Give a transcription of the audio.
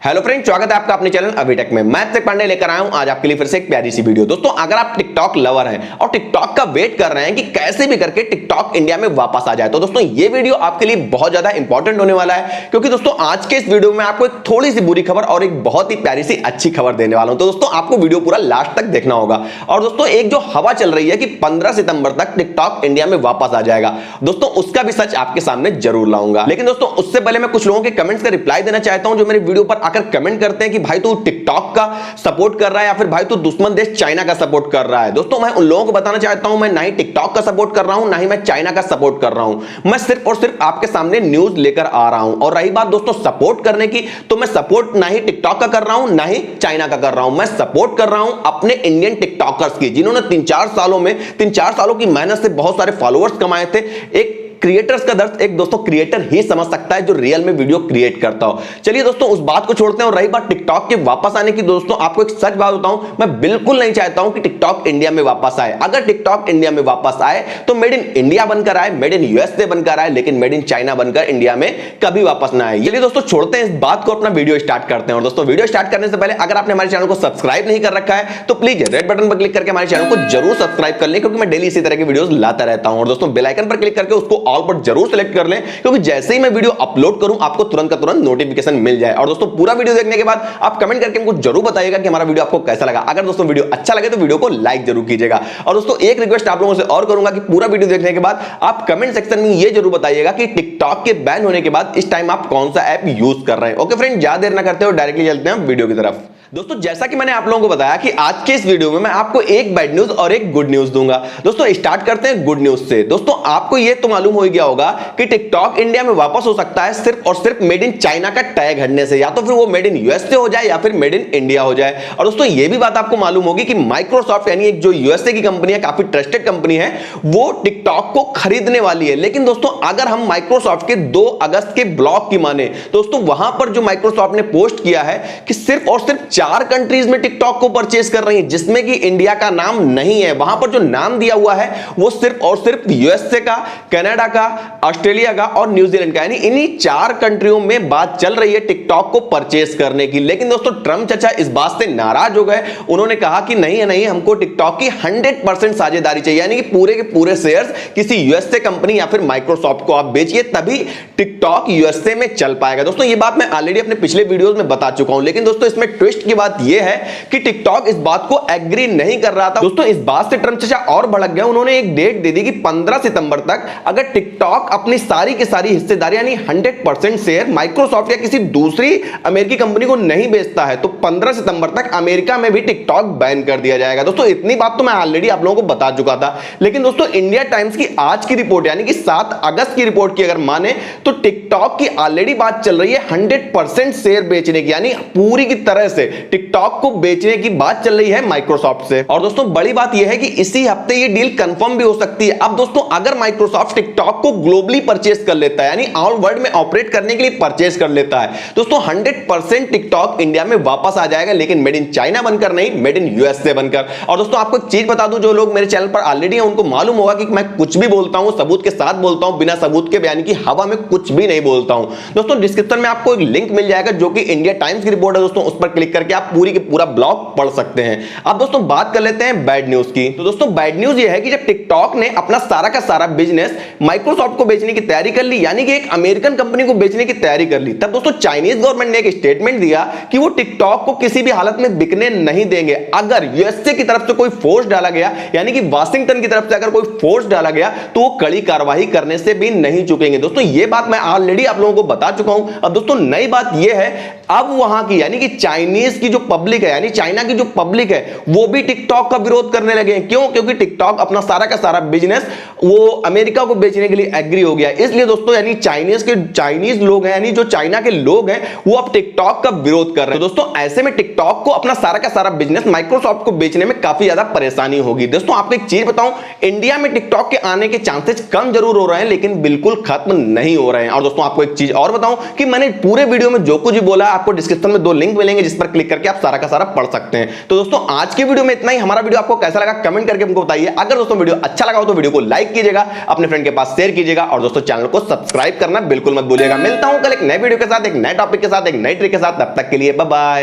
Hello friend, स्वागत है आपका अपने चैनल अभीटेक में। मैं abhitech पांडे लेकर आया हूं आज आपके लिए फिर से एक प्यारी सी वीडियो। दोस्तों, अगर आप टिकटॉक लवर हैं और टिकटॉक का वेट कर रहे हैं कि कैसे भी करके टिकटॉक इंडिया में वापस आ जाए, तो दोस्तों ये वीडियो आपके लिए बहुत ज्यादा इंपॉर्टेंट होने वाला है, क्योंकि दोस्तों आज के इस वीडियो में आपको एक थोड़ी सी बुरी खबर और एक बहुत ही प्यारी सी अच्छी खबर देने वाला हूं। तो दोस्तों आपको वीडियो पूरा लास्ट तक देखना होगा। और दोस्तों एक जो हवा चल रही है कि 15 सितंबर तक टिकटॉक इंडिया में वापस आ जाएगा, दोस्तों उसका भी सच आपके सामने जरूर लाऊंगा। लेकिन दोस्तों उससे पहले मैं कुछ लोगों के कमेंट्स का रिप्लाई देना चाहता हूं जो मेरे वीडियो पर आकर कमेंट करते हैं कि भाई तू टिकटॉक का सपोर्ट कर रहा है या फिर भाई तू दुश्मन देश चाइना का सपोर्ट कर रहा है। दोस्तों मैं उन लोगों को बताना चाहता हूं, मैं ना ही टिकटॉक का सपोर्ट कर रहा हूं, ना ही मैं चाइना का सपोर्ट कर रहा हूं। मैं सिर्फ और सिर्फ आपके सामने न्यूज लेकर आ रहा हूं। और रही बात दोस्तों सपोर्ट करने की, तो मैं सपोर्ट ना ही टिकटॉक का कर रहा हूं, ना ही चाइना का कर रहा हूं। मैं सपोर्ट कर रहा हूं अपने इंडियन टिकटॉकर्स की, जिन्होंने 3-4 सालों की मेहनत से बहुत सारे फॉलोअर्स कमाए थे। एक क्रिएटर्स का दर्द एक दोस्तों क्रिएटर ही समझ सकता है जो रियल में वीडियो क्रिएट करता हो। चलिए दोस्तों उस बात को छोड़ते हैं और रही बात टिकटॉक के वापस आने की, दोस्तों आपको एक सच बात बताऊं, मैं बिल्कुल नहीं चाहता हूं कि टिकटॉक इंडिया में वापस आए। अगर टिकटॉक इंडिया में वापस आए तो मेड इन इंडिया बनकर आए, मेड इन यूएसए बनकर आए, लेकिन मेड इन चाइना बनकर इंडिया में कभी वापस ना आए। चलिए दोस्तों छोड़ते हैं इस बात को, अपना वीडियो स्टार्ट करते हैं। और दोस्तों वीडियो स्टार्ट करने से पहले अगर आपने हमारे चैनल को सब्सक्राइब नहीं कर रखा है तो प्लीज रेड बटन पर क्लिक करके हमारे चैनल को जरूर सब्सक्राइब कर लें, क्योंकि मैं डेली इसी तरह के वीडियोस लाता रहता हूं। और दोस्तों बेल आइकन पर क्लिक करके उसको ऑल पर जरूर सेलेक्ट कर लें, क्योंकि जैसे ही मैं वीडियो अपलोड करूं आपको तुरंत का तुरंत नोटिफिकेशन मिल जाए। और दोस्तों पूरा वीडियो देखने के बाद आप कमेंट करके हमको जरूर बताइएगा कि हमारा वीडियो आपको कैसा लगा। अगर दोस्तों वीडियो अच्छा लगे तो वीडियो को लाइक जरूर कीजिएगा। और दोस्तों एक रिक्वेस्ट आप लोगों से और करूंगा कि पूरा वीडियो देखने के बाद आप कमेंट सेक्शन में ये जरूर बताइएगा कि टिकटॉक के बैन होने के बाद इस टाइम आप कौन सा ऐप यूज कर रहे हैं। ओके फ्रेंड, ज्यादा देर ना करते हो डायरेक्टली चलते हैं वीडियो की तरफ। दोस्तों जैसा कि मैंने आप लोगों को बताया कि आज के इस वीडियो में मैं आपको एक बैड न्यूज और एक गुड न्यूज दूंगा। दोस्तों स्टार्ट करते हैं गुड न्यूज से। दोस्तों आपको यह तो मालूम हो गया होगा कि टिकटॉक इंडिया में वापस हो सकता है सिर्फ और सिर्फ मेड इन चाइना का टैग हटने से, या तो फिर वो मेड इन यूएसए हो जाए या फिर मेड इन इंडिया हो जाए। और दोस्तों यह भी बात आपको मालूम होगी कि माइक्रोसॉफ्ट यानी एक जो यूएसए की कंपनी है, काफी ट्रस्टेड कंपनी है, वो टिकटॉक को खरीदने वाली है। लेकिन दोस्तों अगर हम माइक्रोसॉफ्ट के 2 अगस्त के ब्लॉग की माने, दोस्तों वहां पर जो माइक्रोसॉफ्ट ने पोस्ट किया है कि सिर्फ और सिर्फ 4 कंट्रीज में टिकटॉक को परचेज कर रही है, जिसमें कि इंडिया का नाम नहीं है। वहां पर जो नाम दिया हुआ है वो सिर्फ और सिर्फ यूएसए का, कनाडा का, ऑस्ट्रेलिया का और न्यूजीलैंड का, यानी इन्हीं 4 कंट्रियों में बात चल रही है टिकटॉक को परचेज करने की। लेकिन दोस्तों ट्रम्प चाचा इस बात से नाराज हो गए। उन्होंने कहा कि नहीं है नहीं, हमको टिकटॉक की 100% साझेदारी चाहिए, यानी कि पूरे के पूरे शेयर्स किसी यूएसए कंपनी या फिर माइक्रोसॉफ्ट को आप बेचिए, तभी टिकटॉक यूएसए में चल पाएगा। दोस्तों ये बात मैं ऑलरेडी अपने पिछले वीडियोस में बता चुका हूं। लेकिन दोस्तों इसमें ट्विस्ट की बात यह है कि टिकटॉक इस बात को एग्री नहीं कर रहा था। दोस्तों इस बात से ट्रम्प चाचा और भड़क गए। उन्होंने एक डेट दे दी कि 15 सितंबर तक अगर टिकटॉक अपनी सारी की सारी हिस्सेदारी यानी 100% शेयर माइक्रोसॉफ्ट या किसी दूसरी अमेरिकी कंपनी को नहीं बेचता है तो 15 सितंबर तक अमेरिका में भी टिकटॉक बैन कर दिया जाएगा। दोस्तों इतनी बात तो मैं ऑलरेडी आप लोगों को बता चुका था। लेकिन दोस्तों इंडिया टाइम्स की आज की रिपोर्ट यानी कि 7 अगस्त की रिपोर्ट की अगर माने तो टिकटॉक की ऑलरेडी बात चल रही है 100% शेयर बेचने की, यानी पूरी की तरह से टिकटॉक को बेचने की बात चल रही है माइक्रोसॉफ्ट से। और दोस्तों बड़ी बात यह है कि इसी हफ्ते ये डील कंफर्म भी हो सकती है। अब दोस्तों अगर माइक्रोसॉफ्ट टिकटॉक को ग्लोबली परचेज कर लेता है, यानी ऑल वर्ल्ड में ऑपरेट करने के लिए परचेज कर लेता है, दोस्तों 100% टिकटॉक इंडिया में वापस आ जाएगा, लेकिन मेड इन चाइना बनकर नहीं, मेड इन यूएसए बनकर। और दोस्तों आपको एक चीज बता दूं, जो लोग मेरे चैनल पर ऑलरेडी हैं उनको मालूम होगा कि मैं कुछ भी बोलता हूं सबूत के साथ बोलता हूं, बिना सबूत के यानी कि हवा में कुछ भी नहीं बोलता हूं। दोस्तों डिस्क्रिप्शन में आपको एक लिंक मिल जाएगा जो कि इंडिया टाइम्स की रिपोर्ट है। दोस्तों उस पर क्लिक करके आप पूरी की पूरा ब्लॉग पढ़ सकते हैं। अब दोस्तों बात कर लेते हैं बैड न्यूज की। तो दोस्तों बैड न्यूज ये है कि जब टिकटॉक ने अपना सारा का सारा बिजनेस माइक्रोसॉफ्ट को बेचने की तैयारी कर ली, यानी कि एक अमेरिकन कंपनी को बेचने की तैयारी कर ली, तब दोस्तों चाइनीज गवर्नमेंट ने एक स्टेटमेंट दिया कि वो टिकटॉक को किसी भी हालत में बिकने नहीं देंगे। अगर यूएसए की तरफ से कोई फोर्स डाला गया, यानी कि वाशिंगटन की तरफ से अगर कोई फोर्स डाला गया, तो वो कड़ी कार्रवाई करने से भी नहीं चुकेंगे। दोस्तों ये बात मैं ऑलरेडी आप लोगों को बता चुका हूं। अब दोस्तों नई बात ये है, अब वहां की यानी कि चाइनीज की जो पब्लिक है, यानी चाइना की जो पब्लिक है, वो भी टिकटॉक का विरोध करने लगे हैं। क्यों? क्योंकि टिकटॉक अपना सारा का सारा बिजनेस वो अमेरिका को बेचने के लिए एग्री हो गया। इसलिए दोस्तों यानी चाइनीज लोग हैं, यानी जो चाइना के लोग हैं, वो अब टिकटॉक का विरोध कर रहे हैं। तो दोस्तों ऐसे में टिकटॉक को अपना सारा का सारा बिजनेस माइक्रोसॉफ्ट को बेचने में काफी ज्यादा परेशानी होगी। दोस्तों आपको एक चीज बताऊं, इंडिया में टिकटॉक के आने के चांसेस कम जरूर हो रहे हैं, लेकिन बिल्कुल खत्म नहीं हो रहे हैं। और दोस्तों आपको एक चीज और बताऊं कि मैंने पूरे वीडियो में जो कुछ भी बोला, आपको डिस्क्रिप्शन में 2 लिंक मिलेंगे जिस पर क्लिक करके आप सारा का सारा पढ़ सकते हैं। तो दोस्तों आज की वीडियो में इतना ही। हमारा वीडियो आपको कैसा लगा कमेंट करके हमको बताइए। अगर दोस्तों वीडियो अच्छा लगा हो तो वीडियो को लाइक कीजिएगा, अपने फ्रेंड के पास शेयर कीजिएगा और दोस्तों चैनल को सब्सक्राइब करना बिल्कुल मत भूलिएगा। मिलता हूं कल एक नए वीडियो के साथ, एक नए टॉपिक के साथ, एक नई ट्रिक के साथ। तब तक के लिए बाय बाय।